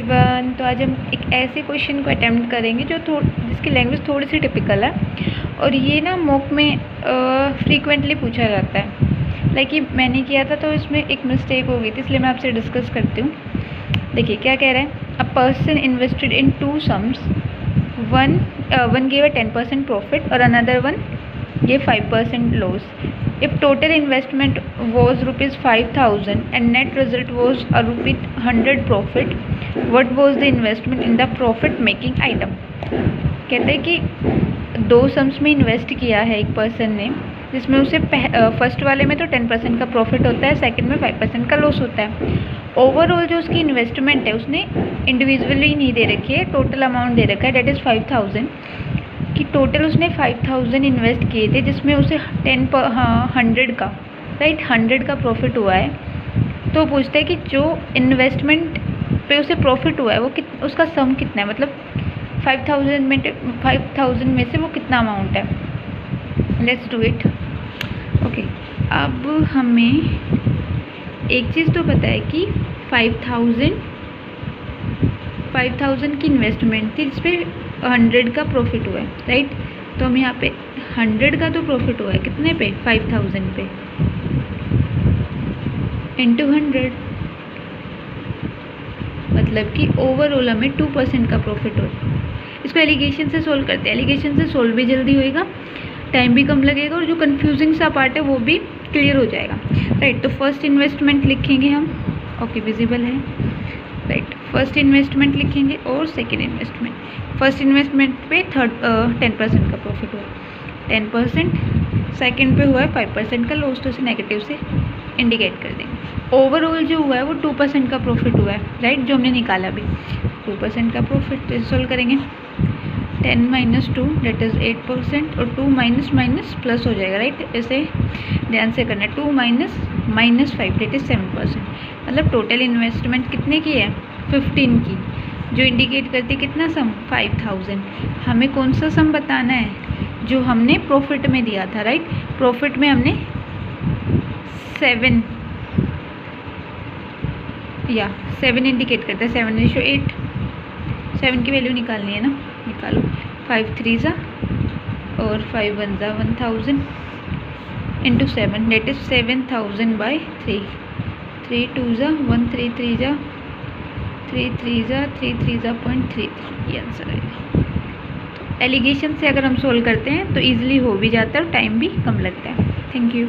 Everyone, तो आज हम एक ऐसे क्वेश्चन को अटेम्प्ट करेंगे जो जिसकी लैंग्वेज थोड़ी सी टिपिकल है और ये ना मॉक में फ्रीक्वेंटली पूछा जाता है। लाइक ये मैंने किया था तो इसमें एक मिस्टेक हो गई थी, इसलिए मैं आपसे डिस्कस करती हूँ। देखिए क्या कह रहा है। A person invested in two sums, one gave a 10% profit और another one gave 5% loss. If total investment was rupees 5,000 and net result was a rupees 100 profit, what was the investment in the profit making item? कहते हैं कि दो sums में invest किया है एक person ने, जिसमें उसे फर्स्ट वाले में तो 10% का प्रॉफिट होता है, सेकंड में 5% का लॉस होता है। ओवरऑल जो उसकी इन्वेस्टमेंट है उसने इंडिविजुअली नहीं दे रखी है, टोटल अमाउंट दे रखा है, डेट इज़ 5,000 कि टोटल उसने 5,000 इन्वेस्ट किए थे, जिसमें उसे 100 का 100 का प्रॉफिट हुआ है। तो पूछता है कि जो इन्वेस्टमेंट पे उसे प्रॉफिट हुआ है वो उसका सम कितना है, मतलब 5,000 में से वो कितना अमाउंट है। Let's do it. ओके, अब हमें एक चीज़ तो पता है कि 5,000 की इन्वेस्टमेंट थी जिसपे 100 का प्रॉफिट हुआ है, राइट। तो हम यहाँ पे 100 का तो प्रॉफिट हुआ है कितने पे, 5,000 पे, इंटू 100, मतलब कि ओवरऑल हमें 2% का प्रॉफिट हो। इसको एलिगेशन से सोल्व करते हैं। एलिगेशन से सोल्व भी जल्दी होएगा, टाइम भी कम लगेगा और जो कंफ्यूजिंग सा पार्ट है वो भी क्लियर हो जाएगा, राइट। तो फर्स्ट इन्वेस्टमेंट लिखेंगे हम, ओके विजिबल है, राइट। फर्स्ट इन्वेस्टमेंट लिखेंगे और सेकेंड इन्वेस्टमेंट। फर्स्ट इन्वेस्टमेंट पे 10% का प्रॉफिट हुआ, 10%, सेकंड पे हुआ है 5% का लॉस, तो इसे नेगेटिव से इंडिकेट कर देंगे। ओवरऑल जो हुआ है वो 2% का प्रॉफिट हुआ है, राइट, जो हमने निकाला अभी 2% का प्रॉफिट। तो सोल्व करेंगे 10 माइनस 2 डेट इज़ 8% और 2 माइनस माइनस प्लस हो जाएगा, राइट। इसे ध्यान से करना है, 2 माइनस 5 डेट इज़ 7%। मतलब टोटल इन्वेस्टमेंट कितने की है, 15 की, जो इंडिकेट करती है कितना सम, 5,000। हमें कौन सा सम बताना है, जो हमने प्रॉफिट में दिया था, राइट। प्रॉफिट में हमने 7 इंडिकेट करता है, 7:8, 7 की वैल्यू निकालनी है ना, निकालो। 5 3 ज़ा और 5 1 ज़ा 1,000 इंटू 7 डेट इज़ 7,000 बाई 3, 3 2 ज़ा 1 3 3 ज़ा 3 3 ज़ा 3 3 ज़ा 0.3, ये आंसर है। तो एलिगेशन से अगर हम सोल्व करते हैं तो ईजिली हो भी जाता है और टाइम भी कम लगता है। Thank you.